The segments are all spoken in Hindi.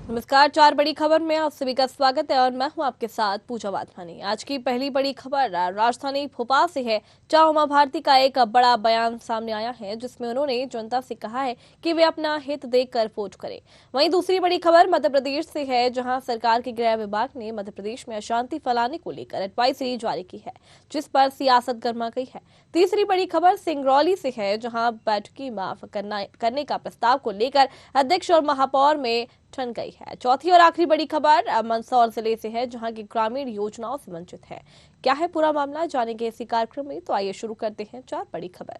नमस्कार। 4 बड़ी खबर में आप सभी का स्वागत है और मैं हूं आपके साथ पूजा वाधवानी। आज की पहली बड़ी खबर राजधानी भोपाल से है, जहां उमा भारती का एक बड़ा बयान सामने आया है, जिसमें उन्होंने जनता से कहा है कि वे अपना हित देखकर वोट करें। वहीं दूसरी बड़ी खबर मध्य प्रदेश से है, जहां सरकार के गृह विभाग ने मध्य प्रदेश में अशांति फैलाने को लेकर एडवाइजरी जारी की है, जिस पर सियासत गर्मा गई है। तीसरी बड़ी खबर सिंगरौली से है, जहां बैठकी माफ करने का प्रस्ताव को लेकर अध्यक्ष और महापौर में ठन गई है। चौथी और आखिरी बड़ी खबर मंदसौर जिले से है, जहां की ग्रामीण योजनाओं से वंचित है। क्या है पूरा मामला, जानेंगे इसी कार्यक्रम में। तो आइए शुरू करते हैं 4 बड़ी खबर।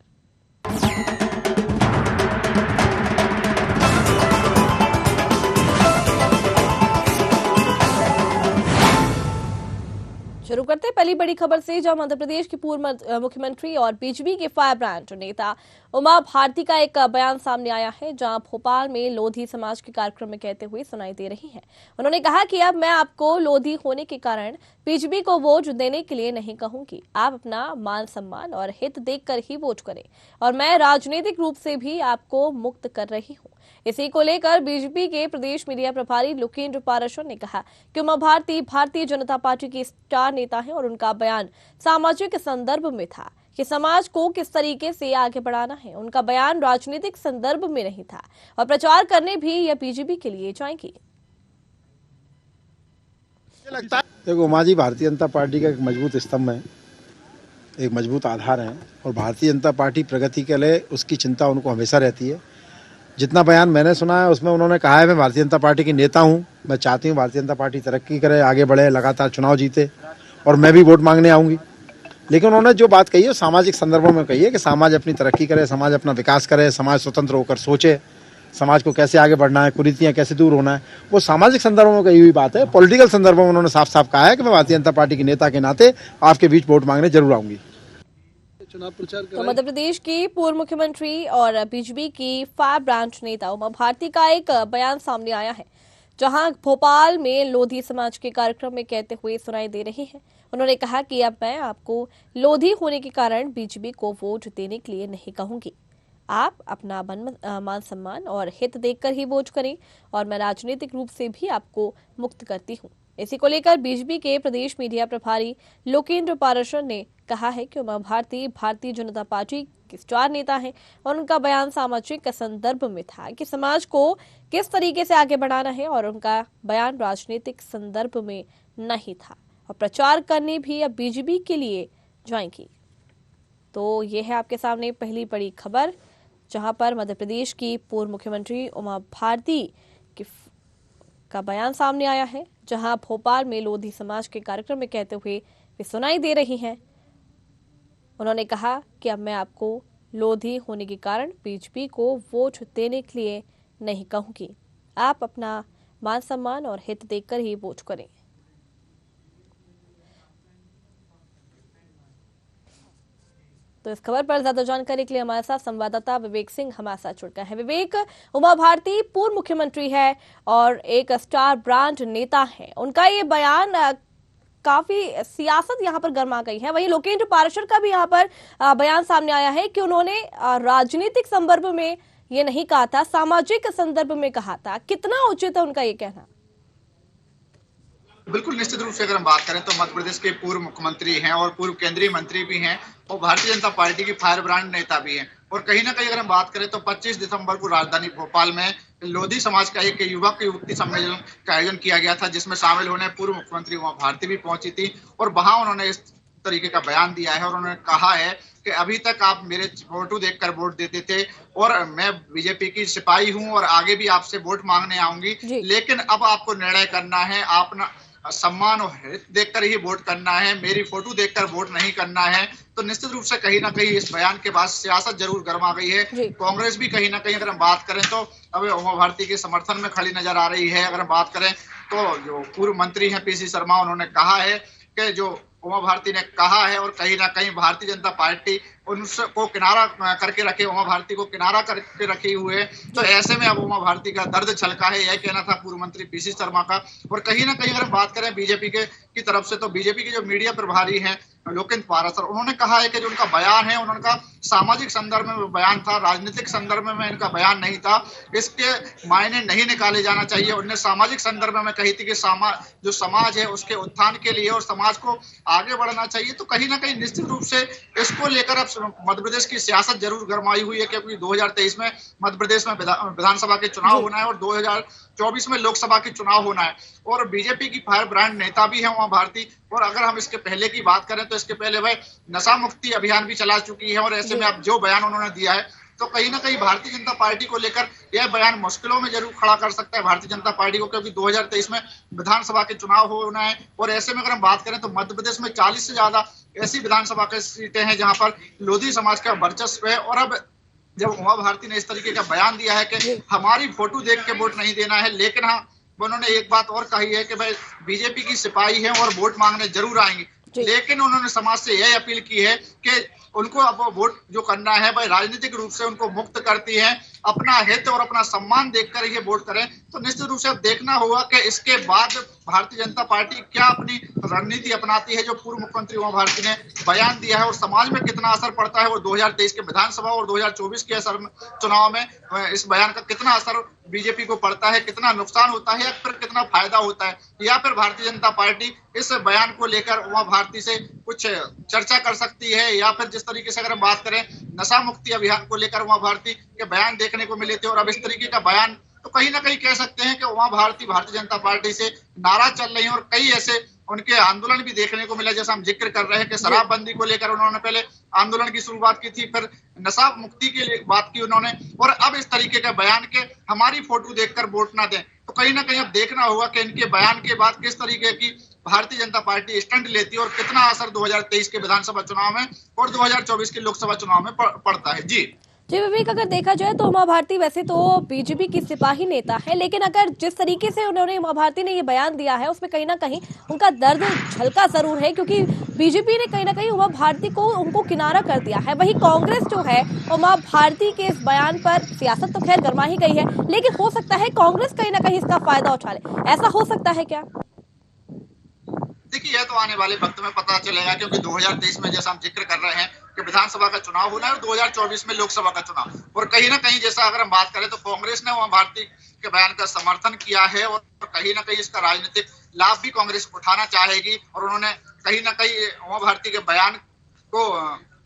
शुरू करते हैं पहली बड़ी खबर से, जहां मध्य प्रदेश की पूर्व मुख्यमंत्री और बीजेपी के फायर ब्रांड नेता उमा भारती का एक बयान सामने आया है, जहां भोपाल में लोधी समाज के कार्यक्रम में कहते हुए सुनाई दे रही हैं। उन्होंने कहा कि अब मैं आपको लोधी होने के कारण बीजेपी को वोट देने के लिए नहीं कहूंगी। आप अपना मान सम्मान और हित देखकर ही वोट करें, और मैं राजनीतिक रूप से भी आपको मुक्त कर रही हूं। इसी को लेकर बीजेपी के प्रदेश मीडिया प्रभारी लोकेंद्र पाराशर ने कहा कि उमा भारती भारतीय जनता पार्टी की स्टार नेता है, और उनका बयान सामाजिक संदर्भ में था कि समाज को किस तरीके से आगे बढ़ाना है। उनका बयान राजनीतिक संदर्भ में नहीं था, और प्रचार करने भी यह बीजेपी के लिए जाएंगी। देखो, उमा जी भारतीय जनता पार्टी का एक मजबूत स्तंभ है, एक मजबूत आधार है, और भारतीय जनता पार्टी प्रगति के लिए उसकी चिंता उनको हमेशा रहती है। जितना बयान मैंने सुना है उसमें उन्होंने कहा है मैं भारतीय जनता पार्टी की नेता हूं, मैं चाहती हूं भारतीय जनता पार्टी तरक्की करे, आगे बढ़े, लगातार चुनाव जीते, और मैं भी वोट मांगने आऊंगी। लेकिन उन्होंने जो बात कही है सामाजिक संदर्भों में कही है कि समाज अपनी तरक्की करे, समाज अपना विकास करे, समाज स्वतंत्र होकर सोचे, समाज को कैसे आगे बढ़ना है, कुरीतियां कैसे दूर होना है, वो सामाजिक संदर्भों में कही हुई बात है। पॉलिटिकल संदर्भों में उन्होंने साफ साफ कहा है कि मैं भारतीय जनता पार्टी के नेता के नाते आपके बीच वोट मांगने जरूर आऊंगी। चुनाव प्रचार तो मध्य प्रदेश की पूर्व मुख्यमंत्री और बीजेपी की फायर ब्रांड नेता उमा भारती का एक बयान सामने आया है, जहां भोपाल में लोधी समाज के कार्यक्रम में कहते हुए सुनाई दे रही है। उन्होंने कहा कि अब मैं आपको लोधी होने के कारण बीजेपी को वोट देने के लिए नहीं कहूंगी। आप अपना मान सम्मान और हित देखकर ही वोट करें, और मैं राजनीतिक रूप से भी आपको मुक्त करती हूं। इसी को लेकर बीजेपी के प्रदेश मीडिया प्रभारी लोकेंद्र पाराशर ने कहा है कि उमा भारती भारतीय जनता पार्टी के स्टार नेता हैं, और उनका बयान सामाजिक संदर्भ में था कि समाज को किस तरीके से आगे बढ़ाना है, और उनका बयान राजनीतिक संदर्भ में नहीं था, और प्रचार करने भी अब बीजेपी के लिए जाएंगी। तो ये है आपके सामने पहली बड़ी खबर, जहां पर मध्य प्रदेश की पूर्व मुख्यमंत्री उमा भारती का बयान सामने आया है, जहां भोपाल में लोधी समाज के कार्यक्रम में कहते हुए वे सुनाई दे रही हैं। उन्होंने कहा कि अब मैं आपको लोधी होने के कारण बीजेपी को वोट देने के लिए नहीं कहूंगी। आप अपना मान सम्मान और हित देखकर ही वोट करें। तो इस खबर पर ज्यादा जानकारी के लिए हमारे साथ संवाददाता विवेक सिंह हमारे साथ जुड़ गए हैं। विवेक, उमा भारती पूर्व मुख्यमंत्री है और एक स्टार ब्रांड नेता है, उनका ये बयान काफी सियासत यहाँ पर गर्मा गई है। वहीं लोकेंद्र पाराशर का भी यहाँ पर बयान सामने आया है कि उन्होंने राजनीतिक संदर्भ में ये नहीं कहा था, सामाजिक संदर्भ में कहा था। कितना उचित है उनका ये कहना? बिल्कुल, निश्चित रूप से अगर हम बात करें तो मध्य प्रदेश के पूर्व मुख्यमंत्री हैं और पूर्व केंद्रीय मंत्री भी हैं, और भारतीय जनता पार्टी की फायर ब्रांड नेता भी हैं। और कहीं ना कहीं अगर हम बात करें तो 25 दिसंबर को राजधानी भोपाल में लोधी समाज का एक युवक युवती सम्मेलन का आयोजन किया गया था, जिसमें शामिल होने पूर्व मुख्यमंत्री उमा भारती भी पहुंची थी, और वहां उन्होंने इस तरीके का बयान दिया है। और उन्होंने कहा है कि अभी तक आप मेरे फोटो देखकर वोट देते थे, और मैं बीजेपी की सिपाही हूं और आगे भी आपसे वोट मांगने आऊंगी, लेकिन अब आपको निर्णय करना है, आप सम्मान और हित देखकर ही वोट करना है, मेरी फोटो देखकर वोट नहीं करना है। तो निश्चित रूप से कहीं ना कहीं इस बयान के बाद सियासत जरूर गर्मा गई है। कांग्रेस भी कहीं ना कहीं अगर हम बात करें तो अब उमा भारती के समर्थन में खड़ी नजर आ रही है। अगर हम बात करें तो जो पूर्व मंत्री हैं पीसी शर्मा, उन्होंने कहा है कि जो उमा भारती ने कहा है, और कहीं ना कहीं भारतीय जनता पार्टी उनको किनारा करके रखे, उमा भारती को किनारा करके रखे हुए। तो ऐसे में अब उमा भारती का दर्द छलका है, यह कहना था पूर्व मंत्री पीसी शर्मा का। और कहीं ना कहीं अगर हम बात करें बीजेपी की तरफ से, तो बीजेपी के जो मीडिया प्रभारी हैं लोकेंद्र पाराशर, उन्होंने कहा है कि जो उनका बयान है उनका सामाजिक संदर्भ में बयान था, राजनीतिक संदर्भ में इनका बयान नहीं था, इसके मायने नहीं निकाले जाना चाहिए। उन्होंने सामाजिक संदर्भ में कही थी कि जो समाज है उसके उत्थान के लिए और समाज को आगे बढ़ना चाहिए। तो कहीं ना कहीं निश्चित रूप से इसको लेकर अब मध्य प्रदेश की सियासत जरूर गरमाई हुई है, क्योंकि 2023 में मध्य प्रदेश में विधानसभा के चुनाव होना है और 2024 में लोकसभा के चुनाव होना है। और बीजेपी की फायर ब्रांड नेता भी है उमा भारती। और अगर हम इसके पहले की बात करें तो इसके पहले वह नशा मुक्ति अभियान भी चला चुकी है। और ऐसे में अब जो बयान उन्होंने दिया है, तो कहीं ना कहीं भारतीय जनता पार्टी को लेकर यह बयान मुश्किलों में जरूर खड़ा कर सकता है भारतीय जनता पार्टी को, क्योंकि 2023 में विधानसभा के चुनाव होना है। और ऐसे में अगर हम बात करें तो मध्य प्रदेश में 40 से ज्यादा ऐसी विधानसभा की सीटें हैं जहां पर लोधी समाज का वर्चस्व है। और अब जब उमा भारती ने इस तरीके का बयान दिया है कि हमारी फोटो देख के वोट नहीं देना है, लेकिन हाँ उन्होंने एक बात और कही है कि भाई बीजेपी की सिपाही है और वोट मांगने जरूर आएंगे, लेकिन उन्होंने समाज से यह अपील की है कि उनको अब वोट जो करना है भाई राजनीतिक रूप से उनको मुक्त करती है, अपना हित और अपना सम्मान देखकर ये वोट करें। तो निश्चित रूप से अब देखना होगा कि इसके बाद भारतीय जनता पार्टी क्या अपनी रणनीति अपनाती है। जो पूर्व मुख्यमंत्री उमा भारती ने बयान दिया है और समाज में कितना असर पड़ता है, वो 2023 के विधानसभा और 2024 के चुनाव में इस बयान का कितना असर बीजेपी को पड़ता है, कितना नुकसान होता है या फिर कितना फायदा होता है, या फिर भारतीय जनता पार्टी इस बयान को लेकर उमा भारती से कुछ चर्चा कर सकती है। या फिर जिस तरीके से अगर हम बात करें नशा मुक्ति अभियान को लेकर उमा भारती के बयान देखने को मिले थे और अब इस तरीके का बयान, तो कहीं ना कहीं कह सकते हैं कि उमा भारती भारतीय जनता पार्टी से नाराज चल रही है। और कई ऐसे उनके आंदोलन भी देखने को मिला, जैसा हम जिक्र कर रहे हैं कि शराबबंदी को लेकर उन्होंने पहले आंदोलन की शुरुआत की थी, फिर नशा मुक्ति के लिए बात की उन्होंने, और अब इस तरीके का बयान के हमारी फोटो देखकर वोट ना दें। तो कहीं ना कहीं अब देखना होगा कि इनके बयान के बाद किस तरीके की भारतीय जनता पार्टी स्टंट लेती है और कितना असर 2023 के विधानसभा चुनाव में और 2024 के लोकसभा चुनाव में पड़ता है। जी विवेक, अगर देखा जाए तो उमा भारती वैसे तो बीजेपी की सिपाही नेता है, लेकिन अगर जिस तरीके से उन्होंने उमा भारती ने ये बयान दिया है उसमें कहीं ना कहीं उनका दर्द झलका जरूर है, क्योंकि बीजेपी ने कहीं ना कहीं उमा भारती को उनको किनारा कर दिया है। वही कांग्रेस जो है उमा भारती के इस बयान पर सियासत तो खैर गरमा ही गई है, लेकिन हो सकता है कांग्रेस कहीं ना कहीं इसका फायदा उठा ले, ऐसा हो सकता है क्या? देखिए, यह तो आने वाले वक्त में पता चलेगा, क्योंकि 2023 में जैसा हम जिक्र कर रहे हैं कि विधानसभा का चुनाव होना है और 2024 में लोकसभा का चुनाव, और कहीं ना कहीं जैसा अगर हम बात करें तो कांग्रेस ने उमा भारती के बयान का समर्थन किया है और कहीं ना कहीं इसका राजनीतिक लाभ भी कांग्रेस उठाना चाहेगी। और उन्होंने कहीं ना कहीं उमा भारती के बयान को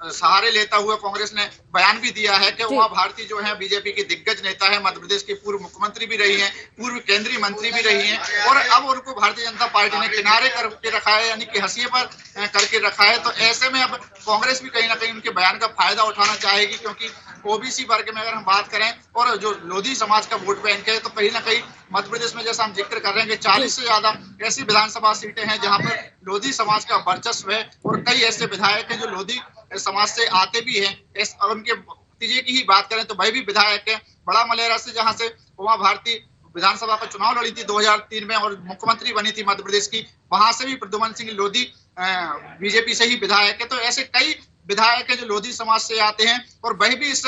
सहारे लेता हुआ कांग्रेस ने बयान भी दिया है कि उमा भारती जो है बीजेपी की दिग्गज नेता है, मध्य प्रदेश की पूर्व मुख्यमंत्री भी रही हैं, पूर्व केंद्रीय मंत्री भी रही हैं, और अब उनको भारतीय जनता पार्टी ने किनारे करके रखा है, यानी कि हंसिए पर करके रखा है। तो ऐसे में अब कांग्रेस भी कहीं ना कहीं उनके बयान का फायदा उठाना चाहेगी, क्योंकि ओबीसी वर्ग में अगर हम बात करें और जो लोधी समाज का वोट बैंक है, तो कहीं ना कहीं मध्य प्रदेश में जैसा हम जिक्र कर रहे हैं कि 40 से ज्यादा ऐसी विधानसभा सीटें हैं जहां पर लोधी समाज का वर्चस्व है और कई ऐसे विधायक हैं जो लोधी समाज से आते भी हैं। उनके भतीजे की ही बात करें तो वह भी विधायक है बड़ा मलेरा से, जहां से उमा भारती विधानसभा का चुनाव लड़ी थी 2003 में और मुख्यमंत्री बनी थी मध्य प्रदेश की, वहां से भी प्रद्युमन सिंह लोधी बीजेपी से ही विधायक है। तो ऐसे कई विधायक है जो लोधी समाज से आते हैं और वह भी इस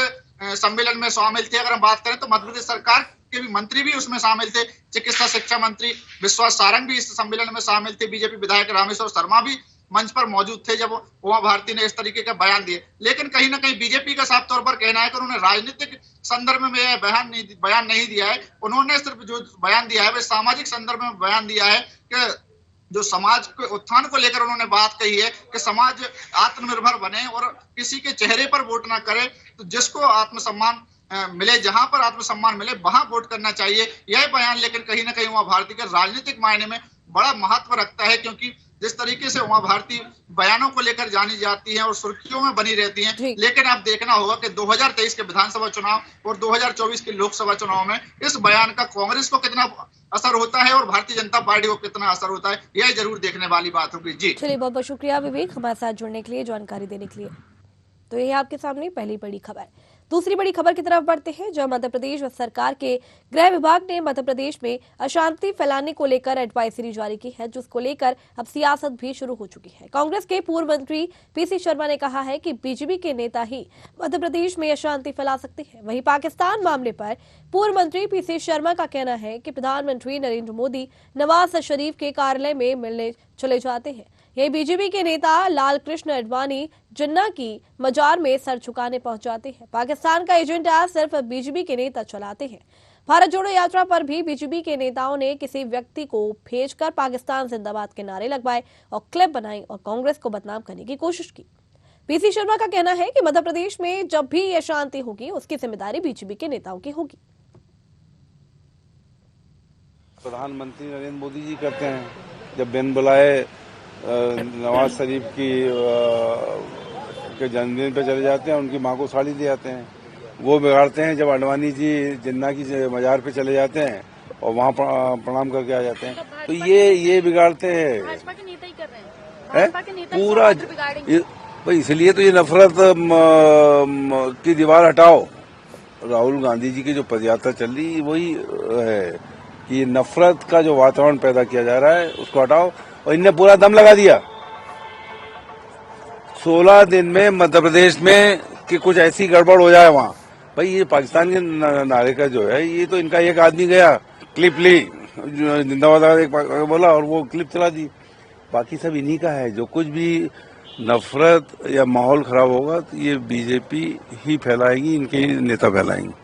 सम्मेलन में शामिल थे। अगर हम बात करें तो मध्य प्रदेश सरकार के भी मंत्री भी उसमें शामिल थे, चिकित्सा शिक्षा मंत्री विश्वास सारंग भी इस सम्मेलन में शामिल थे, बीजेपी विधायक रामेश्वर शर्मा भी मंच पर मौजूद थे जब उमा भारती ने इस तरीके का बयान दिए। लेकिन कहीं ना कहीं बीजेपी का साफ तौर पर कहना है कि उन्होंने राजनीतिक संदर्भ में यह बयान नहीं दिया है, उन्होंने सिर्फ जो बयान दिया है वह सामाजिक संदर्भ में बयान दिया है कि जो समाज के उत्थान को लेकर उन्होंने बात कही है कि समाज आत्मनिर्भर बने और किसी के चेहरे पर वोट ना करे, तो जिसको आत्मसम्मान मिले, जहां पर आत्मसम्मान मिले वहां वोट करना चाहिए, यह बयान लेकिन कहीं ना कहीं उमा भारती के राजनीतिक मायने में बड़ा महत्व रखता है। क्योंकि जिस तरीके से उमा भारती बयानों को लेकर जानी जाती है और सुर्खियों में बनी रहती हैं, लेकिन अब देखना होगा कि 2023 के विधानसभा चुनाव और 2024 के लोकसभा चुनाव में इस बयान का कांग्रेस को कितना असर होता है और भारतीय जनता पार्टी को कितना असर होता है, यह जरूर देखने वाली बात होगी। जी चलिए, बहुत बहुत शुक्रिया विवेक हमारे साथ जुड़ने के लिए, जानकारी देने के लिए। तो ये आपके सामने पहली बड़ी खबर। दूसरी बड़ी खबर की तरफ बढ़ते हैं, जहां मध्य प्रदेश सरकार के गृह विभाग ने मध्य प्रदेश में अशांति फैलाने को लेकर एडवाइजरी जारी की है, जिसको लेकर अब सियासत भी शुरू हो चुकी है। कांग्रेस के पूर्व मंत्री पीसी शर्मा ने कहा है कि बीजेपी के नेता ही मध्य प्रदेश में अशांति फैला सकते हैं। वहीं पाकिस्तान मामले पर पूर्व मंत्री पीसी शर्मा का कहना है कि प्रधानमंत्री नरेंद्र मोदी नवाज शरीफ के कार्यालय में मिलने चले जाते हैं। यही बीजेपी के नेता लाल कृष्ण आडवाणी जिन्ना की मजार में सर झुकाने पहुंच जाते हैं। पाकिस्तान का एजेंडा सिर्फ बीजेपी के नेता चलाते हैं। भारत जोड़ो यात्रा पर भी बीजेपी के नेताओं ने किसी व्यक्ति को भेजकर पाकिस्तान जिंदाबाद के नारे लगवाए और क्लिप बनाई और कांग्रेस को बदनाम करने की कोशिश की। पीसी शर्मा का कहना है कि मध्य प्रदेश में जब भी ये अशांति होगी, उसकी जिम्मेदारी बीजेपी के नेताओं की होगी। प्रधानमंत्री नरेंद्र मोदी जी करते हैं, जब बिन बुलाए नवाज शरीफ की के जन्मदिन पे चले जाते हैं, उनकी मां को साड़ी दे जाते हैं। वो बिगाड़ते हैं जब आडवाणी जी जिन्ना की मजार पे चले जाते हैं और वहाँ प्रणाम करके आ जाते हैं। तो ये बिगाड़ते हैं, भाजपा के नेता ही कर रहे हैं, भाजपा के नेता पूरा भाई। इसलिए तो ये नफरत की दीवार हटाओ। राहुल गांधी जी की जो पदयात्रा चल रही वही है कि नफरत का जो वातावरण पैदा किया जा रहा है उसको हटाओ। और इनने पूरा दम लगा दिया 16 दिन में मध्य प्रदेश में कि कुछ ऐसी गड़बड़ हो जाए वहाँ। भाई ये पाकिस्तान के नारे का जो है, ये तो इनका एक आदमी गया, क्लिप ली, जिंदाबाद एक बोला और वो क्लिप चला दी। बाकी सब इन्हीं का है। जो कुछ भी नफरत या माहौल खराब होगा तो ये बीजेपी ही फैलाएगी, इनके नेता फैलाएंगे।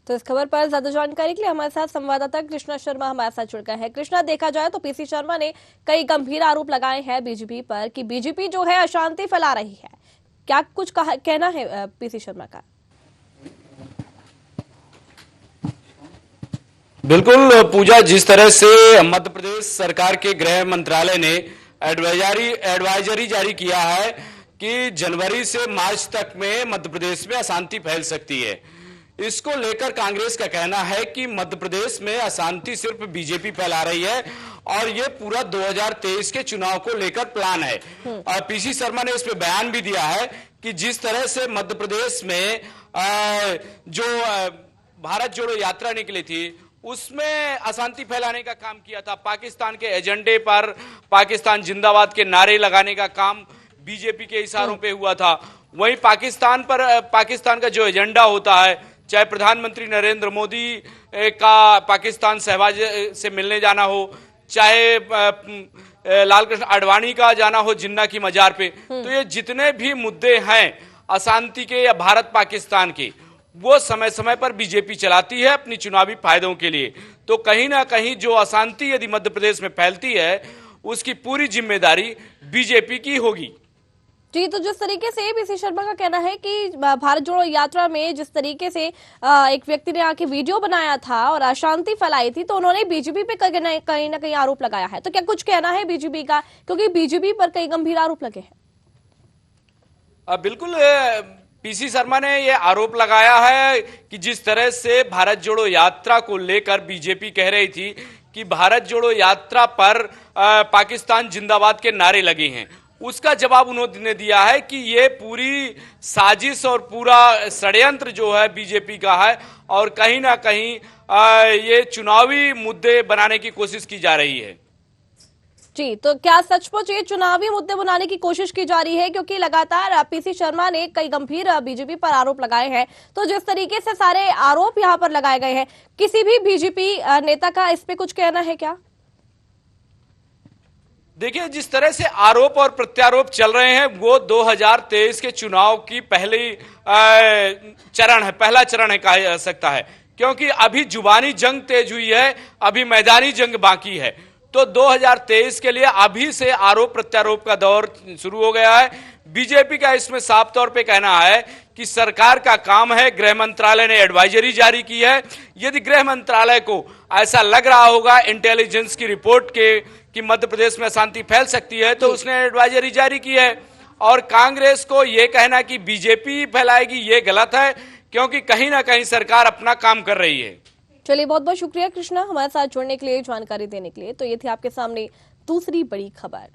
तो इस खबर पर ज्यादा जानकारी के लिए हमारे साथ संवाददाता कृष्णा शर्मा हमारे साथ जुड़ गए हैं। कृष्णा, देखा जाए तो पीसी शर्मा ने कई गंभीर आरोप लगाए हैं बीजेपी पर कि बीजेपी जो है अशांति फैला रही है। क्या कुछ कहना है पीसी शर्मा का? बिल्कुल पूजा, जिस तरह से मध्य प्रदेश सरकार के गृह मंत्रालय ने एडवाइजरी जारी किया है कि जनवरी से मार्च तक में मध्य प्रदेश में अशांति फैल सकती है, इसको लेकर कांग्रेस का कहना है कि मध्य प्रदेश में अशांति सिर्फ बीजेपी फैला रही है और ये पूरा 2023 के चुनाव को लेकर प्लान है। और पीसी शर्मा ने इस पे बयान भी दिया है कि जिस तरह से मध्य प्रदेश में जो भारत जोड़ो यात्रा निकली थी उसमें अशांति फैलाने का काम किया था। पाकिस्तान के एजेंडे पर पाकिस्तान जिंदाबाद के नारे लगाने का काम बीजेपी के इशारों पे हुआ था। वहीं पाकिस्तान का जो एजेंडा होता है, चाहे प्रधानमंत्री नरेंद्र मोदी का पाकिस्तान सहवाज से मिलने जाना हो, चाहे लाल कृष्ण आडवाणी का जाना हो जिन्ना की मजार पे, तो ये जितने भी मुद्दे हैं अशांति के या भारत पाकिस्तान के, वो समय समय पर बीजेपी चलाती है अपनी चुनावी फायदों के लिए। तो कहीं ना कहीं जो अशांति यदि मध्य प्रदेश में फैलती है उसकी पूरी जिम्मेदारी बीजेपी की होगी। जी, तो जिस तरीके से पीसी शर्मा का कहना है कि भारत जोड़ो यात्रा में जिस तरीके से एक व्यक्ति ने आके वीडियो बनाया था और अशांति फैलाई थी, तो उन्होंने बीजेपी पे कहीं ना कहीं आरोप लगाया है। तो क्या कुछ कहना है बीजेपी का, क्योंकि बीजेपी पर कई गंभीर आरोप लगे हैं? बिल्कुल, पीसी शर्मा ने यह आरोप लगाया है कि जिस तरह से भारत जोड़ो यात्रा को लेकर बीजेपी कह रही थी कि भारत जोड़ो यात्रा पर पाकिस्तान जिंदाबाद के नारे लगे हैं, उसका जवाब उन्होंने दिया है कि ये पूरी साजिश और पूरा षड्यंत्र जो है बीजेपी का है और कहीं ना कहीं ये चुनावी मुद्दे बनाने की कोशिश की जा रही है। जी, तो क्या सचमुच ये चुनावी मुद्दे बनाने की कोशिश की जा रही है? क्योंकि लगातार पीसी शर्मा ने कई गंभीर बीजेपी पर आरोप लगाए हैं। तो जिस तरीके से सारे आरोप यहाँ पर लगाए गए हैं, किसी भी बीजेपी नेता का इस पे कुछ कहना है क्या? देखिए, जिस तरह से आरोप और प्रत्यारोप चल रहे हैं वो 2023 के चुनाव की पहला चरण है कहा जा सकता है, क्योंकि अभी जुबानी जंग तेज हुई है, अभी मैदानी जंग बाकी है। तो 2023 के लिए अभी से आरोप प्रत्यारोप का दौर शुरू हो गया है। बीजेपी का इसमें साफ तौर पे कहना है कि सरकार का काम है, गृह मंत्रालय ने एडवाइजरी जारी की है। यदि गृह मंत्रालय को ऐसा लग रहा होगा इंटेलिजेंस की रिपोर्ट के कि मध्य प्रदेश में अशांति फैल सकती है, तो उसने एडवाइजरी जारी की है। और कांग्रेस को यह कहना कि बीजेपी फैलाएगी, ये गलत है, क्योंकि कहीं ना कहीं सरकार अपना काम कर रही है। चलिए, बहुत बहुत शुक्रिया कृष्णा हमारे साथ जुड़ने के लिए, जानकारी देने के लिए। तो ये थी आपके सामने दूसरी बड़ी खबर।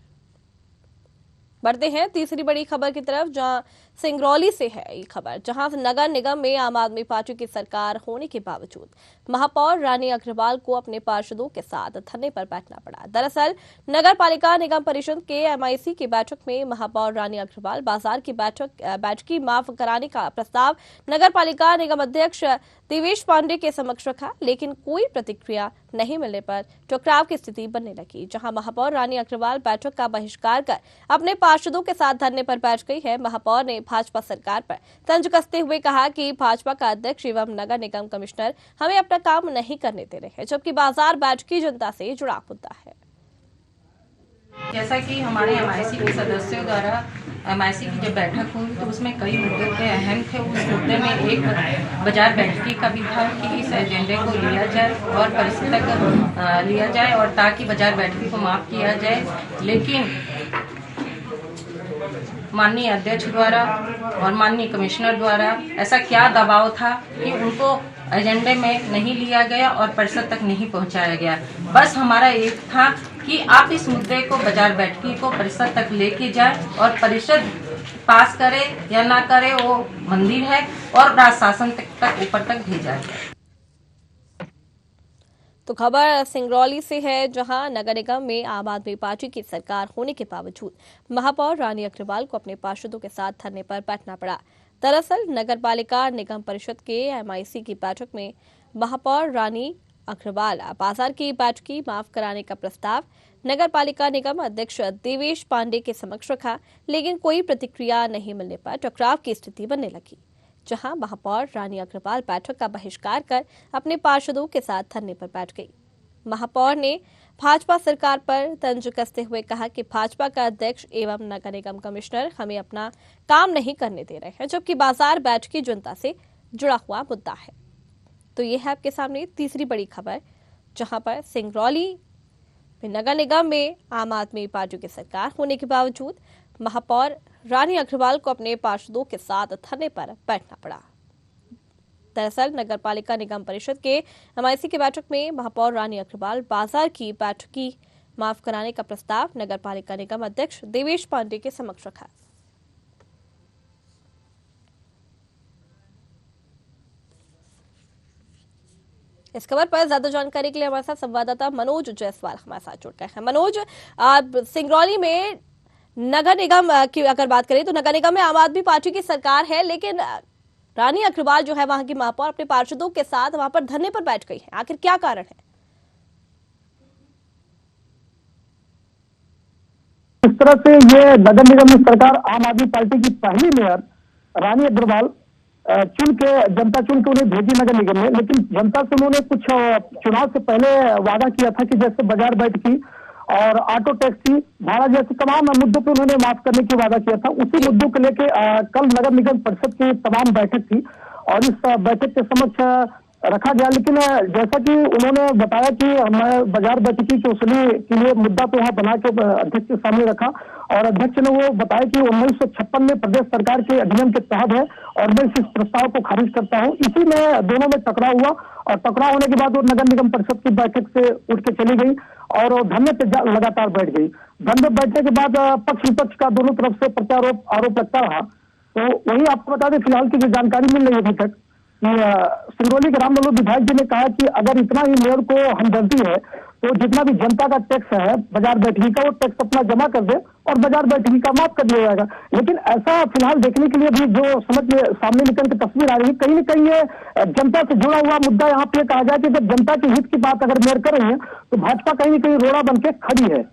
बढ़ते हैं तीसरी बड़ी खबर की तरफ, जहां सिंगरौली से है ये खबर, जहां नगर निगम में आम आदमी पार्टी की सरकार होने के बावजूद महापौर रानी अग्रवाल को अपने पार्षदों के साथ धरने पर बैठना पड़ा। दरअसल नगर पालिका निगम परिषद के एमआईसी की बैठक में महापौर रानी अग्रवाल बाजार की बैठकी माफ कराने का प्रस्ताव नगर पालिका निगम अध्यक्ष देवेश पांडे के समक्ष रखा, लेकिन कोई प्रतिक्रिया नहीं मिलने पर टकराव की स्थिति बनने लगी, जहां महापौर रानी अग्रवाल बैठक का बहिष्कार कर अपने पार्षदों के साथ धरने पर बैठ गई है। महापौर ने भाजपा सरकार पर तंज कसते हुए कहा कि भाजपा का अध्यक्ष एवं नगर निगम कमिश्नर हमें अपना काम नहीं करने दे रहे हैं, जबकि बाजार बैठकी जनता से जुड़ा मुद्दा है। जैसा कि हमारे एमआईसी के सदस्यों द्वारा एमआईसी की जब बैठक हुई तो उसमें कई मुद्दे थे, अहम थे। उस मुद्दे में एक बाजार बैठकी का भी था कि इस एजेंडे को लिया जाए और परिषद तक लिया जाए और ताकि बाजार बैठकी को माफ किया जाए। लेकिन माननीय अध्यक्ष द्वारा और माननीय कमिश्नर द्वारा ऐसा क्या दबाव था कि उनको एजेंडे में नहीं लिया गया और परिषद तक नहीं पहुंचाया गया। बस हमारा एक था कि आप इस मुद्दे को बाजार बैठकी को परिषद तक लेके जाए और परिषद पास करे या ना करे वो मंदिर है और राज्य शासन तक ऊपर तक भेजा जाए। तो खबर सिंगरौली से है, जहां नगर निगम में आम आदमी पार्टी की सरकार होने के बावजूद महापौर रानी अग्रवाल को अपने पार्षदों के साथ धरने पर बैठना पड़ा। दरअसल नगर पालिका निगम परिषद के एमआईसी की बैठक में महापौर रानी अग्रवाल बाजार की बैठकी माफ कराने का प्रस्ताव नगर पालिका निगम अध्यक्ष देवेश पांडे के समक्ष रखा, लेकिन कोई प्रतिक्रिया नहीं मिलने पर टकराव की स्थिति बनने लगी, जहां महापौर रानी अग्रवाल बैठक का बहिष्कार कर अपने पार्षदों के साथ धरने पर बैठ गई। महापौर ने भाजपा सरकार पर तंज कसते हुए कहा कि भाजपा का अध्यक्ष एवं नगर निगम कमिश्नर हमें अपना काम नहीं करने दे रहे हैं, जबकि बाजार बैठकी जनता से जुड़ा हुआ मुद्दा है। तो ये है आपके सामने तीसरी बड़ी खबर, जहां पर सिंगरौली में नगर निगम में आम आदमी पार्टी की सरकार होने के बावजूद महापौर रानी अग्रवाल को अपने पार्षदों के साथ धरने पर बैठना पड़ा। दरअसल नगर पालिका निगम परिषद के एमआईसी की बैठक में महापौर रानी अग्रवाल बाजार की बैठकी माफ कराने का प्रस्ताव नगर पालिका निगम अध्यक्ष देवेश पांडे के समक्ष रखा। इस खबर पर ज्यादा जानकारी के लिए हमारे साथ संवाददाता मनोज जायसवाल हमारे साथ जुड़ गए हैं। मनोज, सिंगरौली में नगर निगम की अगर बात करें तो नगर निगम में आम आदमी पार्टी की सरकार है, लेकिन रानी अग्रवाल जो है वहां की महापौर अपने पार्षदों के साथ वहां पर धरने पर बैठ गई है। आखिर क्या कारण है? इस तरह से ये नगर निगम में सरकार आम आदमी पार्टी की पहली मेयर रानी अग्रवाल चुन के जनता चुन के उन्हें भेजी नगर निगम में, लेकिन जनता से उन्होंने कुछ चुनाव से पहले वादा किया था कि जैसे बाजार बैठकी और ऑटो टैक्सी भाड़ा जैसे तमाम मुद्दों पे उन्होंने माफ करने की वादा किया था। उसी मुद्दों को लेके कल नगर निगम परिषद की तमाम बैठक थी और इस बैठक के समक्ष रखा गया, लेकिन जैसा कि उन्होंने बताया कि मैं बाजार बैठकी की वसूली के लिए मुद्दा तो वहाँ बना के अध्यक्ष के सामने रखा और अध्यक्ष ने वो बताया कि 1956 में प्रदेश सरकार के अधिनियम के तहत है और मैं इस प्रस्ताव को खारिज करता हूँ। इसी में दोनों में टकराव हुआ और टकराव होने के बाद वो नगर निगम परिषद की बैठक से उठ के चली गई और धरने पे लगातार बैठ गई। धरने बैठने के बाद पक्ष विपक्ष का दोनों तरफ से प्रत्यारोप आरोप लगता रहा। तो वही आपको बता दें, फिलहाल की जो जानकारी मिल रही है अभी तक, सिंगरौली के रामबल्लभ विधायक जी ने कहा कि अगर इतना ही मेयर को हमदर्दी है तो जितना भी जनता का टैक्स है बाजार बैठकी का, वो टैक्स अपना जमा कर दे और बाजार बैठकी का माफ कर दिया जाएगा। लेकिन ऐसा फिलहाल देखने के लिए भी जो समझ में सामने निकल के तस्वीर आ रही है, कहीं न कहीं ये जनता से जुड़ा हुआ मुद्दा यहाँ पे कहा जाए कि जब जनता के हित की बात अगर मेयर कर रही है तो भाजपा कहीं न कहीं रोड़ा बन के खड़ी है।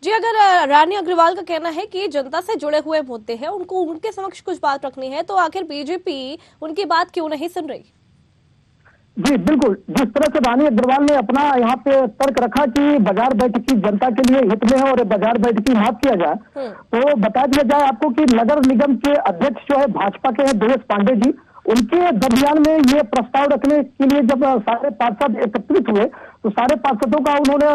जी, अगर रानी अग्रवाल का कहना है कि जनता से जुड़े हुए मुद्दे हैं, उनको उनके समक्ष कुछ बात रखनी है, तो आखिर बीजेपी उनकी बात क्यों नहीं सुन रही? जी बिल्कुल, जिस तरह से रानी अग्रवाल ने अपना यहाँ पे तर्क रखा कि बाजार बैठकी जनता के लिए हित में है और बाजार बैठकी माफ किया जाए, तो बता दिया जाए आपको कि नगर निगम के अध्यक्ष जो है भाजपा के हैं देवेश पांडे जी, उनके दरमियान में ये प्रस्ताव रखने के लिए जब सारे पार्षद एकत्रित हुए तो सारे पार्षदों का उन्होंने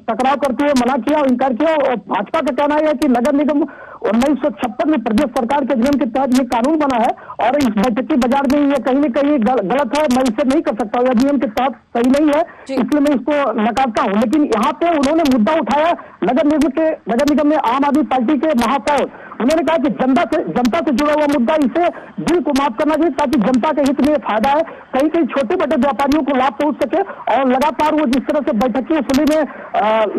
टकराव करते हुए मना किया और इनकार किया और भाजपा का कहना है कि नगर निगम 1956 में प्रदेश सरकार के अधिनियम के तहत ये कानून बना है और इस बैठकी बाजार में ये कहीं न कहीं गलत है। मैं इसे नहीं कर सकता, अधिनियम के तहत सही नहीं है, इसलिए मैं इसको नकारता हूँ। लेकिन यहाँ पे उन्होंने मुद्दा उठाया नगर निगम में आम आदमी पार्टी के महापौर, उन्होंने कहा कि जनता से जुड़ा हुआ मुद्दा, इसे बिल को माफ करना चाहिए ताकि जनता के हित में फायदा है, कहीं कहीं छोटे बड़े व्यापारियों को लाभ पहुंच सके। और लगातार वो जिस तरह से बैठक की वसूली में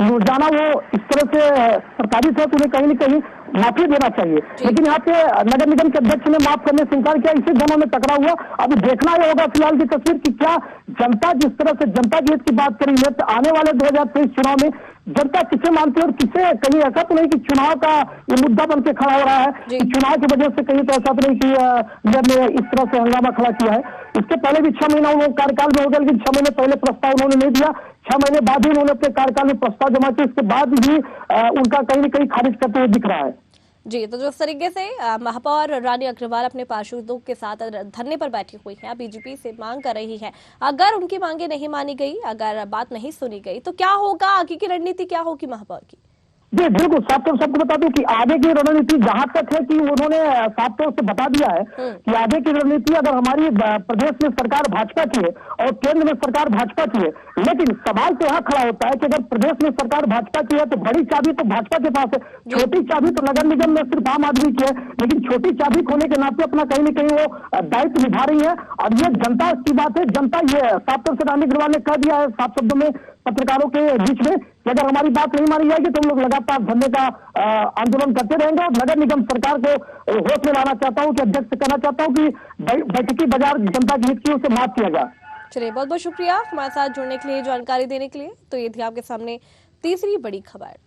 रोजाना वो इस तरह से प्रताड़ित है, तो उन्हें कहीं न कहीं माफी देना चाहिए। लेकिन यहाँ पे नगर निगम के अध्यक्ष ने माफ करने से इनकार किया, इसी दोनों में टकराव हुआ। अब देखना यह होगा फिलहाल की तस्वीर कि क्या जनता जिस तरह से जनता के हित की बात करी है, तो आने वाले 2023 चुनाव में जनता किसे मानती है और किसे, कहीं ऐसा तो नहीं कि चुनाव का ये मुद्दा बन के खड़ा हो रहा है कि चुनाव की वजह से कहीं तो ऐसा तो नहीं कि मेयर ने इस तरह से हंगामा खड़ा किया है। इसके पहले भी 6 महीना वो कार्यकाल में हो गया, लेकिन 6 महीने पहले प्रस्ताव उन्होंने नहीं दिया, 6 महीने बाद ही उन्होंने अपने कार्यकाल में प्रस्ताव जमा किया, इसके बाद भी उनका कहीं न कहीं खारिज करते हुए दिख रहा है। जी, तो जिस तरीके से महापौर रानी अग्रवाल अपने पार्षदों के साथ धरने पर बैठी हुई है, बीजेपी से मांग कर रही है, अगर उनकी मांगे नहीं मानी गई, अगर बात नहीं सुनी गई, तो क्या होगा, आगे की रणनीति क्या होगी महापौर की? जी बिल्कुल, साफ तौर से सबको बता दूं कि आगे की रणनीति जहां तक है कि उन्होंने साफ तौर से बता दिया है कि आगे की रणनीति अगर हमारी प्रदेश में सरकार भाजपा की है और केंद्र में सरकार भाजपा की है, लेकिन सवाल तो यहाँ खड़ा होता है कि अगर प्रदेश में सरकार भाजपा की है तो बड़ी चाबी तो भाजपा के पास है, छोटी चाबी तो नगर निगम में सिर्फ आम आदमी की है, लेकिन छोटी चाबी खोने के नाते अपना कहीं न कहीं वो दायित्व निभा रही है। और ये जनता की बात है, जनता ये साफ तौर से रानी अग्रवाल ने कह दिया है साफ शब्दों में पत्रकारों के बीच में कि अगर हमारी बात नहीं मानी जाएगी तो हम लोग लगातार धरने का आंदोलन करते रहेंगे। और नगर निगम सरकार को होश में लाना चाहता हूँ कि अध्यक्ष से कहना चाहता हूँ कि बैठकी बाजार जनता के हित की उसे माफ किया जाए। चलिए, बहुत बहुत शुक्रिया हमारे साथ जुड़ने के लिए, जानकारी देने के लिए। तो ये थी आपके सामने तीसरी बड़ी खबर।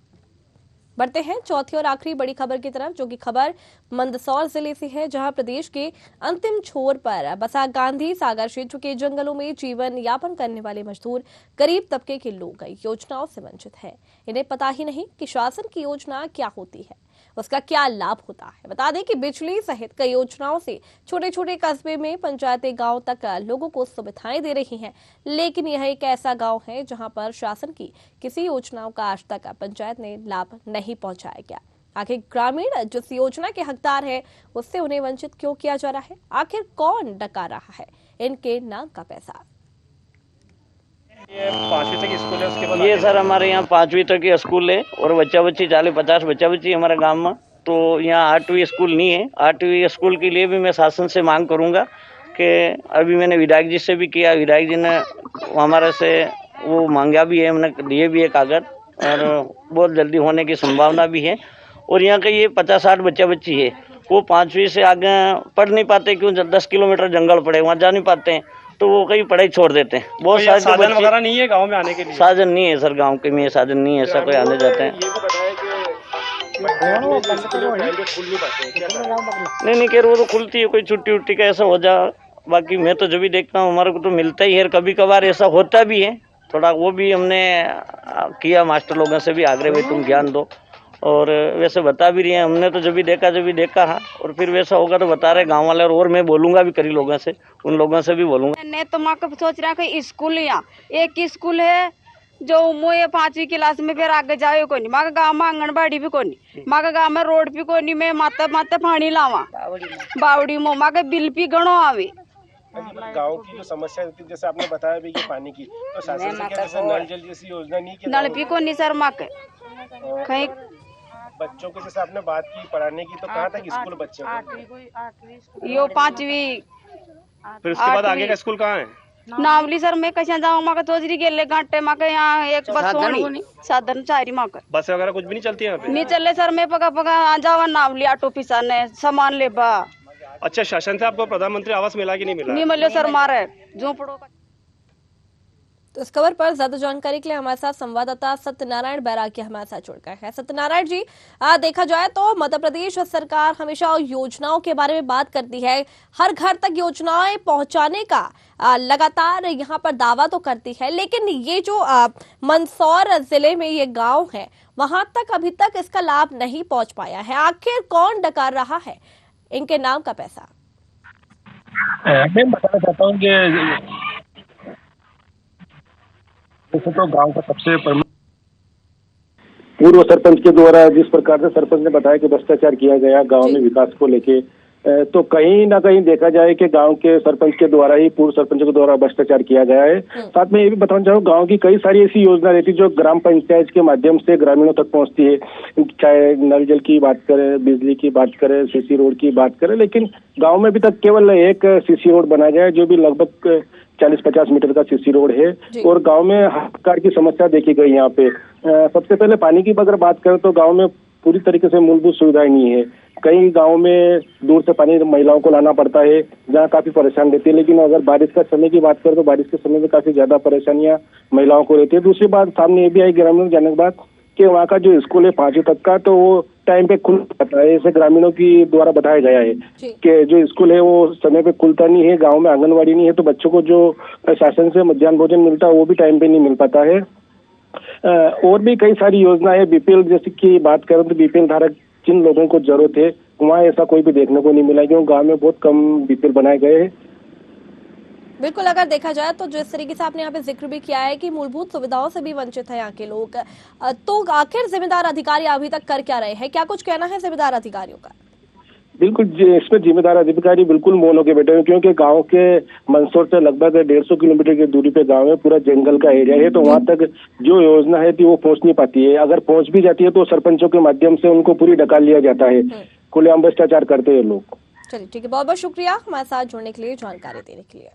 बढ़ते हैं चौथी और आखिरी बड़ी खबर की तरफ, जो कि खबर मंदसौर जिले से है, जहां प्रदेश के अंतिम छोर पर बसा गांधी सागर क्षेत्र के जंगलों में जीवन यापन करने वाले मजदूर गरीब तबके के लोग योजनाओं से वंचित हैं। इन्हें पता ही नहीं कि शासन की योजना क्या होती है, उसका क्या लाभ होता है। बता दें कि बिजली सहित कई योजनाओं से छोटे छोटे कस्बे में पंचायतें गांव तक लोगों को सुविधाएं दे रही हैं, लेकिन यह एक ऐसा गांव है जहां पर शासन की किसी योजनाओं का आज तक पंचायत ने लाभ नहीं पहुंचाया गया। आखिर ग्रामीण जिस योजना के हकदार है उससे उन्हें वंचित क्यों किया जा रहा है? आखिर कौन डका रहा है इनके नाम का पैसा? ये 5वीं तक स्कूल है, उसके बाद ये सर हमारे यहाँ 5वीं तक की स्कूल है और बच्चा बच्ची 40-50 बच्चा बच्ची हमारे गांव में। तो यहाँ 8वीं स्कूल नहीं है। 8वीं स्कूल के लिए भी मैं शासन से मांग करूंगा कि अभी मैंने विधायक जी से भी किया, विधायक जी ने हमारे से वो मांगा भी है, हमने दिए भी है कागज और बहुत जल्दी होने की संभावना भी है। और यहाँ के ये 50-60 बच्चा बच्ची है, वो 5वीं से आगे पढ़ नहीं पाते, क्यों 10 किलोमीटर जंगल पड़े, वहाँ जा नहीं पाते हैं, तो वो कहीं पढ़ाई छोड़ देते हैं। बहुत सारे साधन वगैरह नहीं है गांव में आने के लिए? साधन नहीं है सर, गांव के में साधन नहीं है, ऐसा कोई आने जाते हैं। नहीं कह रहे वो तो खुलती है, कोई छुट्टी उट्टी का ऐसा हो जा। बाकी मैं तो जब भी देखता हूँ हमारे को तो मिलता ही है, कभी कभार ऐसा होता भी है थोड़ा, वो भी हमने किया मास्टर लोगों से भी आग्रह भाई तुम ज्ञान दो, और वैसे बता भी रही हैं। हमने तो जब भी देखा हाँ, और फिर वैसा होगा तो बता रहे गांव वाले, और मैं बोलूंगा भी कई लोगों से, उन लोगों से भी बोलूंगा। मैं तो माँ को सोच रहा कि स्कूल यहाँ एक ही स्कूल है जो मोए 5वीं क्लास में, फिर आगे जाए कोई नहीं। माँ का गाँव में आंगनबाड़ी भी कोई नहीं, माँ का गाँव में रोड भी कोई नहीं। मैं माता पानी लावा बावड़ी मो, माँ के बिल भी गणो आवे। गांव की जो समस्या होती है, जैसे आपने बताया भी कि पानी की, तो शासन से क्या जैसे नल जल जैसी योजना नहीं की? नल भी कोई नहीं सर माँ के कहीं। बच्चों के जैसे आपने बात की पढ़ाने की, तो कहाँ तक स्कूल बच्चे? यो 5वीं। फिर उसके बाद आगे का स्कूल कहाँ है? नावली सर मैं कैसे जाऊँ? माँ का तोजरी गेले घंटे, माँ के यहाँ एक बस होनी, साधन चारी माँ का। बस वगैरह कुछ भी नहीं चलती है यहाँ पे? नहीं चले सर, मैं पका आ जावा नावली ऑटो पिसाने सामान ले बा। अच्छा, शासन से आपको प्रधानमंत्री आवास मिला कि नहीं मिला? नहीं मिले सर, मारे झोपड़ों का। तो इस खबर पर ज्यादा जानकारी के लिए हमारे साथ संवाददाता सत्यनारायण बैरागी हमारे साथ जुड़ गए हैं। सत्यनारायण जी, देखा जाए तो मध्य प्रदेश सरकार हमेशा योजनाओं के बारे में बात करती है, हर घर तक योजनाएं पहुंचाने का लगातार यहाँ पर दावा तो करती है, लेकिन ये जो मंदसौर जिले में ये गांव है, वहां तक अभी तक इसका लाभ नहीं पहुंच पाया है। आखिर कौन डकार रहा है इनके नाम का पैसा? मैं बताना चाहता हूँ कि वैसे तो गांव का सबसे प्रमुख पूर्व जो सरपंच के द्वारा जिस प्रकार से सरपंच ने बताया कि भ्रष्टाचार किया गया गांव में विकास को लेके, तो कहीं ना कहीं देखा जाए कि गांव के सरपंच के द्वारा ही पूर्व सरपंच के द्वारा भ्रष्टाचार किया गया है। साथ में ये भी बताना चाहूँ, गांव की कई सारी ऐसी योजना रहती है जो ग्राम पंचायत के माध्यम से ग्रामीणों तक पहुंचती है, चाहे नल जल की बात करें, बिजली की बात करें, सीसी रोड की बात करें, लेकिन गाँव में अभी तक केवल एक सीसी रोड बनाया गया है जो भी लगभग 40-50 मीटर का सीसी रोड है। और गांव में हर प्रकार की समस्या देखी गई यहाँ पे। सबसे पहले पानी की अगर बात करें तो गांव में पूरी तरीके से मूलभूत सुविधाएं नहीं है। कई गांव में दूर से पानी महिलाओं को लाना पड़ता है, जहां काफी परेशान रहती है। लेकिन अगर बारिश का समय की बात करें तो बारिश के समय में काफी ज्यादा परेशानियां महिलाओं को रहती है। दूसरी बात सामने ये भी आई ग्रामीणों की जाने के बाद कि वहाँ का जो स्कूल है 5वीं तक का, तो वो टाइम पे खुल जाता है। ऐसे ग्रामीणों की द्वारा बताया गया है कि जो स्कूल है वो समय पे खुलता नहीं है। गाँव में आंगनबाड़ी नहीं है, तो बच्चों को जो शासन से मध्याह्न भोजन मिलता है वो भी टाइम पे नहीं मिल पाता है। और भी कई सारी योजना है। बीपीएल जैसे की बात करें तो बीपीएल धारक जिन लोगों को जरूरत है वहाँ ऐसा कोई भी देखने को नहीं मिला, क्योंकि गांव में बहुत कम बीपीएल बनाए गए हैं। बिल्कुल, अगर देखा जाए तो जिस तरीके से आपने यहाँ पे जिक्र भी किया है कि मूलभूत सुविधाओं से भी वंचित है यहाँ के लोग, तो आखिर जिम्मेदार अधिकारी अभी तक कर क्या रहे हैं? क्या कुछ कहना है जिम्मेदार अधिकारियों का? बिल्कुल, इसमें जिम्मेदार अधिकारी बिल्कुल मौन होकर बैठे हैं, क्योंकि गांव के मंदसौर से लगभग 150 किलोमीटर की दूरी पे गांव है, पूरा जंगल का एरिया है, तो वहां तक जो योजना है वो पहुंच नहीं पाती है। अगर पहुंच भी जाती है तो सरपंचों के माध्यम से उनको पूरी डकाल लिया जाता है। खुलेआम भ्रष्टाचार करते हैं लोग। चलिए ठीक है, बहुत बहुत शुक्रिया हमारे साथ जुड़ने के लिए, जानकारी देने के लिए।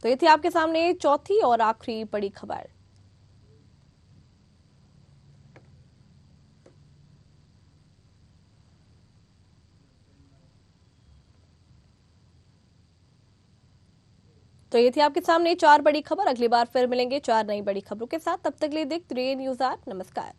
तो ये थी आपके सामने चौथी और आखिरी बड़ी खबर। तो ये थी आपके सामने 4 बड़ी खबर। अगली बार फिर मिलेंगे 4 नई बड़ी खबरों के साथ। तब तक के लिए देखते रहिए न्यूज़ 8। नमस्कार।